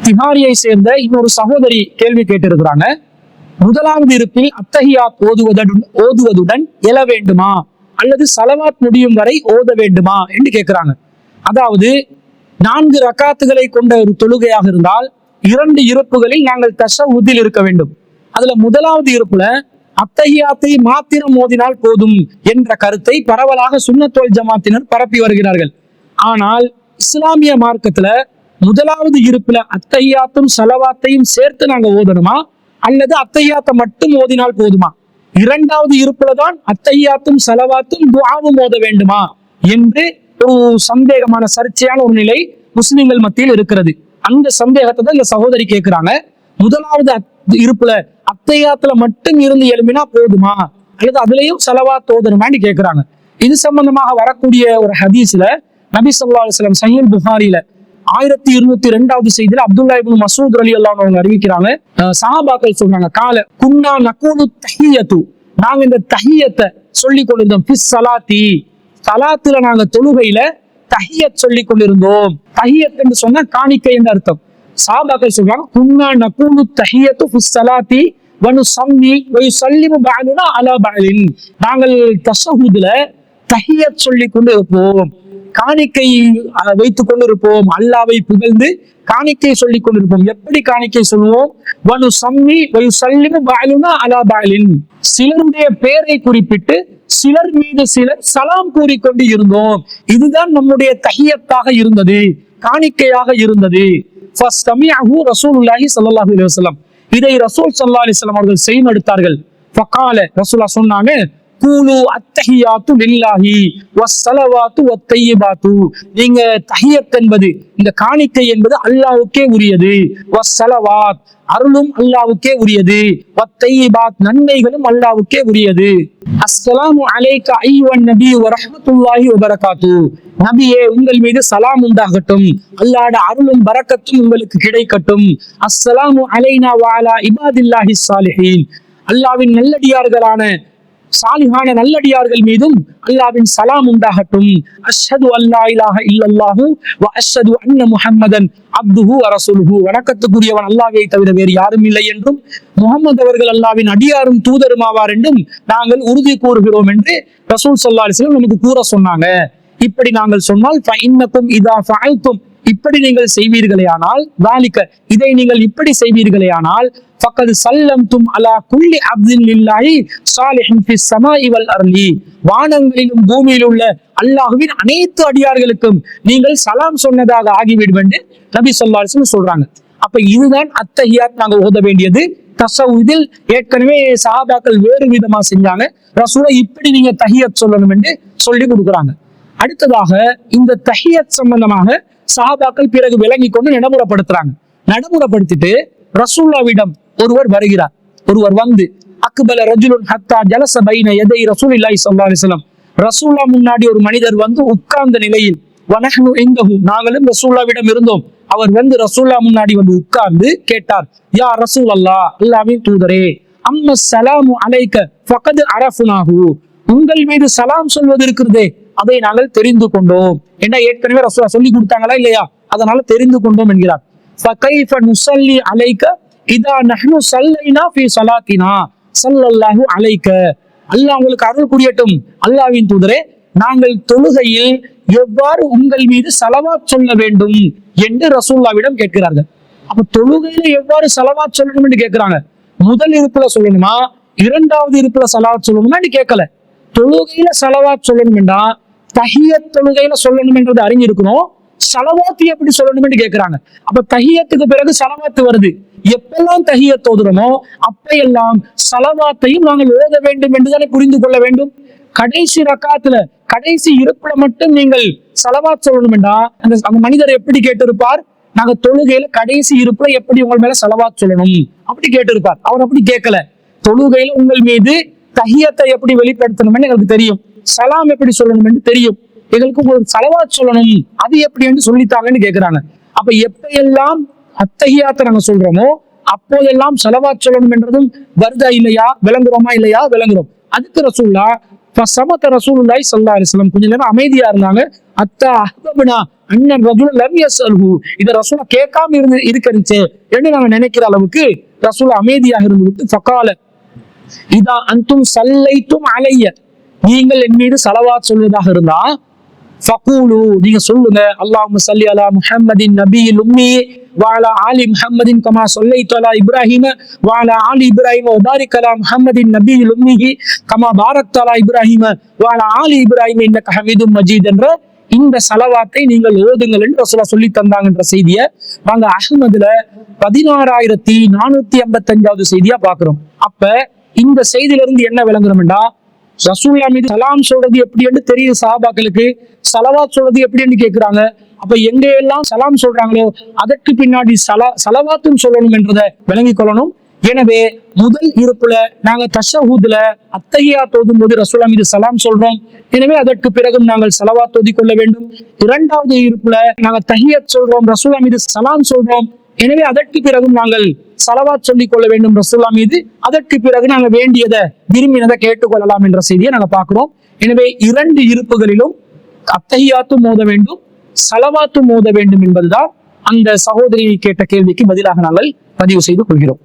திஹாரியை சேர்ந்த இன்னொரு சகோதரி கேள்வி கேட்டிருக்கிறாங்க. முதலாவது இருப்பில் அத்தஹியாத் ஓதுவதுடன் எழ வேண்டுமா அல்லது சலவாத் முடியும் வரை ஓத வேண்டுமா என்று கேட்கிறாங்க. அதாவது 4 ரக்காத்துகளை கொண்ட ஒரு தொழுகையாக இருந்தால் 2 இருப்புகளில் நாங்கள் தஷஹுதில் இருக்க வேண்டும். அதுல முதலாவது இருப்புல அத்தஹியாத்தை மாத்திரம் ஓதினால் போதும் என்ற கருத்தை பரவலாக சுன்னத் வல் ஜமாத்தினர் பரப்பி வருகிறார்கள். ஆனால் இஸ்லாமிய மார்க்கத்துல முதலாவது இருப்புல அத்தஹியாத்தும் சலவாத்தையும் சேர்த்து நாங்க ஓதணுமா அல்லது அத்தஹியாத்தை மட்டும் ஓதினால் போதுமா, 2வது இருப்புல தான் அத்தஹியாத்தும் சலவாத்தும் துஆவும் ஓத வேண்டுமா என்று ஒரு சந்தேகமான சர்ச்சையான ஒரு நிலை முஸ்லிம்கள் மத்தியில் இருக்கிறது. அந்த சந்தேகத்தை தான் இந்த சகோதரி கேட்கிறாங்க. முதலாவது இருப்புல அத்தஹியாத்துல மட்டும் இருந்து எழுப்பினா போதுமா அல்லது அதுலயும் சலவாத் ஓதணுமான்னு கேட்கிறாங்க. இது சம்பந்தமாக வரக்கூடிய ஒரு ஹதீஸ்ல நபி ஸல்லல்லாஹு அலைஹி வஸல்லம் சஹீஹ் புகாரில 1202வது செய்தியில அப்துல்லா இப்னு மஸ்ஊத் ரலியல்லாஹு அன்ஹு அறிவிக்கிறாங்க. சஹாபாக்கள் சொல்றாங்க, கால குன்னா நகூலு தஹியத்து, நாங்க இந்த தஹியத்தை சொல்லி கொண்டிருந்தோம். ஃபிஸ் ஸலாத்தி, ஸலாத்துல நாங்க தொழுகையில தஹியத் சொல்லி கொண்டிருந்தோம். தஹியத் என்று சொன்னா காணிக்கை என்று அர்த்தம். சஹாபாக்கள் சொல்றாங்க, குன்னா நகூலு தஹியத்து ஃபிஸ் ஸலாத்தி வ நுஸல்லி வ யுஸல்லிமு பஅதுனா அலா பஅலின், நாங்கள் தஷஹுதுல தஹியத் சொல்லி கொண்டு இருப்போம், காணிக்கை வைத்துக் கொண்டிருப்போம், அல்லாவை புகழ்ந்து காணிக்கை சொல்லிக் கொண்டிருப்போம். எப்படி காணிக்கை சொல்லுவோம்? வனு சம்மி வயு சல்லிமு பஅலுனா அலா பஅலின், சிலருடைய பெயரை குறிப்பிட்டு சிலர் மீது சிலர் சலாம் கூறிக்கொண்டு இருந்தோம். இதுதான் நம்முடைய தஹியத்தாக இருந்தது, காணிக்கையாக இருந்தது. ஃபஸ்தமிஅஹு ரசூலுல்லாஹி ஸல்லல்லாஹு அலைஹி வஸல்லம், இதை ரசூல் ஸல்லல்லாஹு அலைஹி வஸல்லம் அவர்கள் செய்தெடுத்தார்கள். ஃபகால, ரசூலுல்லாஹ் சொன்னாங்க, கூலு அத்தஹியாத்து லில்லாஹி வஸ்ஸலவாத்து வத்தய்யிபாத்து, நீங்க தஹியத் என்பது இந்த காணிக்கை என்பது அல்லாஹ்வுக்கே உரியது, வஸ்ஸலவாத் அருளும் அல்லாஹ்வுக்கே உரியது, வத்தய்யிபாத் நன்மைகளும் அல்லாஹ்வுக்கே உரியது. அஸ்ஸலாமு அலைக அய்யுஹன் நபி வ ரஹ்மத்துல்லாஹி வ பரகாத்து, நபியே உங்கள் மீது சலாம் உண்டாகட்டும், அல்லாஹ்வுடைய அருளும் பரக்கத்தும் உங்களுக்கு கிடைக்கட்டும். அஸ்ஸலாமு அலைனா வ அலா இபாதில்லாஹி ஸாலிஹீன், அல்லாஹ்வின் நல்லடியார்களான சாலிஹான நல்லடியார்கள் மீதும் அல்லாஹ்வின் சலாம் உண்டாகட்டும். அஷ்ஹது அல்லா இலாஹ இல்லல்லாஹு வ அஷ்ஹது அன்ன முஹம்மதன் அப்துஹு வ ரசூலுஹு, வணக்கத்துக்குரியவன் அல்லாஹ்வை தவிர வேறு யாரும் இல்லை என்றும் முஹம்மது அவர்கள் அல்லாஹ்வின் அடியாரும் தூதரும் ஆவார் என்றும் நாங்கள் உறுதி கூறுகிறோம் என்று ரசூல் ஸல்லல்லாஹு அலைஹி வஸல்லம் நமக்கு கூற சொன்னாங்க. இப்படி நாங்கள் சொன்னால் ஃபஇன்னகும் இதா ஃபஅல்தும், இப்படி நீங்கள் செய்வீர்களேயானால், வாலிக இதை நீங்கள் இப்படி செய்வீர்களேயானால், ஃபக்கத் சல்லம்தும் அலா குல்லி அப்தின் லில்லாஹி ஸாலிஹின் ஃபிஸ் ஸமாஇ வல் அர்லி, வானங்களிலும் பூமியில் உள்ள அல்லாஹ்வின் அனைத்து அடியார்களுக்கும் நீங்கள் சலாம் சொன்னதாக ஆகிவிடும் என்று நபி ஸல்லல்லாஹு அலைஹி வஸல்லம் சொல்றாங்க. அப்ப இதுதான் அத்தஹியாத் நாங்க ஓத வேண்டியது. தஷஹுதில் ஏற்கனவே சஹாபாக்கள் வேறு விதமா செஞ்சாங்க, ரசூலை இப்படி நீங்க தஹியத் சொல்லணும் என்று சொல்லி கொடுக்குறாங்க. அடுத்ததாக இந்த தஹியத் சம்பந்தமாக சஹாபாக்கள் பிறகு விளங்கி கொண்டு நடைமுறைப்படுத்திட்டு ரசூலுல்லாஹ்விடம் ஒருவர் வருகிறார். ஒருவர் வந்து அக்பல ரஜுலுன் ஹத்தா ஜலஸ பைன யதை ரசூலில்லாஹி ஸல்லல்லாஹு அலைஹி வஸல்லம், ரசூலுல்லாஹ் முன்னாடி ஒரு மனிதர் வந்து உட்கார்ந்த நிலையில், வனஹ்னு இந்தஹு நாங்களும் ரசூலுல்லாஹ்விடம் இருந்தோம், அவர் வந்து ரசூலுல்லாஹ் முன்னாடி வந்து உட்கார்ந்து கேட்டார், யா ரசூலல்லாஹ், அல்லாஹ்வின் தூதரே, அம்ம ஸலாமு அலைக ஃபகத் அரஃப்னாஹு, உங்கள் மீது சலாம் சொல்வது இருக்கிறதே அதை நாங்கள் தெரிந்து கொண்டோம். ஏன்னா ஏற்கனவே ரசூலுல்லாஹ் சொல்லி கொடுத்தாங்களா இல்லையா, அதனால தெரிந்து கொண்டோம் என்கிறார். ஃபகைஃப நுஸல்லி அலைக இதா நஹ்னு ஸல்லைனா ஃபீ ஸலாத்தினா ஸல்லல்லாஹு அலைக, அல்லாஹ் உங்களுக்கு அருள் புரியட்டும், அல்லாஹ்வின் தூதரே, நாங்கள் தொழுகையில் எவ்வாறு உங்கள் மீது ஸலவாத் சொல்ல வேண்டும் என்று ரசூலுல்லாஹ்விடம் கேட்கிறார்கள். அப்ப தொழுகையில எவ்வாறு ஸலவாத் சொல்லணும் என்று கேட்கிறாங்க. முதல் இருப்புல சொல்லணுமா, 2வது இருப்புல ஸலவாத் சொல்லணுமா கேட்கல. தொழுகையில ஸலவாத் சொல்லணும்னா தஹியத் தொழுகையில சொல்லணும் என்றது அறிஞ்சிருக்கணும். ஸலவாத் எப்படி சொல்லணும் என்று கேட்கிறாங்க. அப்ப தஹியத்துக்கு பிறகு ஸலவாத் வருது. எப்பெல்லாம் தஹியத் ஓதுறோமோ அப்பையெல்லாம் ஸலவாத்தையும் நாங்கள் ஓத வேண்டும் என்றுதானே புரிந்து கொள்ள வேண்டும். கடைசி ரக்காத்துல கடைசி இருப்புல மட்டும் நீங்கள் ஸலவாத் சொல்லணும்டா அந்த மனிதர் எப்படி கேட்டிருப்பார், நாங்க தொழுகையில கடைசி இருப்புல எப்படி உங்கள் மேல ஸலவாத் சொல்லணும் அப்படி கேட்டிருப்பார். அவர் அப்படி கேட்கல. தொழுகையில உங்கள் மீது தஹியத்தை எப்படி வெளிப்படுத்தணும்னு எங்களுக்கு தெரியும், சலாம் எப்படி சொல்லணும் என்று தெரியும், எங்களுக்கு ஒரு ஸலவாத் சொல்லணும் அது எப்படி என்று சொல்லித்தாங்கன்னு கேட்கிறாங்க. அப்ப எப்பெல்லாம் அத்தஹியாத்தை நாங்க சொல்றோமோ அப்போதெல்லாம் ஸலவாத் சொல்லணும் என்றதும் வருதா இல்லையா, விளங்குறோமா இல்லையா, விளங்குறோம். அதுக்கு ரசூலுல்லாஹ் ஸல்லல்லாஹு அலைஹி வஸல்லம் கொஞ்ச நேரம் அமைதியா இருந்தாங்க. அத்தா அஹ்பப்னா அண்ணன் ரஜுல் லம் யஸ்அல்ஹு, இத ரசூலா கேட்காம இருக்கருச்சே என்று நாங்க நினைக்கிற அளவுக்கு ரசூலா அமைதியாக இருந்துவிட்டு ஃபகால இதா அன்தும் சல்லைத்தும் அலைய, நீங்கள் என் மீது ஸலவாத் சொல்வதாக இருந்தா ஃபகூலு, நீங்க சொல்லுங்க அல்லாஹும்ம ஸல்லி அலா முஹம்மதின் நபியில் உம்மி வஅலா ஆலி முஹம்மதின் கமா ஸல்லைது அலா இப்ராஹீம வஅலா ஆலி இப்ராஹீம வபாரிக் அலா முஹம்மதின் நபியில் உம்மிஹி கமா பாரக்த அலா இப்ராஹீம வஅலா ஆலி இப்ராஹீம இன்னக ஹமீதும் மஜீத் என்ற இந்த ஸலவாத்தை நீங்கள் ஓதுங்கள் என்று ரசூலுல்லாஹ் சொல்லி தந்தாங்கன்ற செய்தியை நாங்க அஹ்மதுல 16455வது செய்தியா பாக்குறோம். அப்ப இந்த செய்தியில இருந்து என்ன விளங்குறோம்டா, ரசூலுல்லாஹ் மீது சலாம் சொல்றது எப்படி என்று தெரியுது சஹாபாக்களுக்கு, ஸலவாத் சொல்றது எப்படின்னு கேட்கிறாங்க. அப்ப எங்க எல்லாம் சலாம் சொல்றாங்களோ அதற்கு பின்னாடி ஸலவாத்தும் சொல்லணும் என்றதை விளங்கிக் கொள்ளணும். எனவே முதல் இருப்புல நாங்க தஷஹூதுல அத்தஹியாத் ஓதும் போது ரசூலுல்லாஹ் மீது சலாம் சொல்றோம். எனவே அதற்கு பிறகும் நாங்கள் ஸலவாத் ஓதிக் கொள்ள வேண்டும். இரண்டாவது இருப்புல நாங்க தஹியத் சொல்றோம், ரசூலுல்லாஹ் மீது சலாம் சொல்றோம். எனவே அதற்கு பிறகும் நாங்கள் ஸலவாத் சொல்லிக் கொள்ள வேண்டும் ரசூலுல்லாஹ் மீது. அதற்கு பிறகு நாங்க வேண்டியதை விரும்பினதை கேட்டுக்கொள்ளலாம் என்ற செய்தியை நாங்க பார்க்கிறோம். எனவே இரண்டு இருப்புகளிலும் அத்தஹியாத்தும் ஓத வேண்டும், ஸலவாத்தும் ஓத வேண்டும் என்பதுதான் அந்த சகோதரி கேட்ட கேள்விக்கு பதிலாக நாங்கள் பதிவு செய்து கொள்கிறோம்.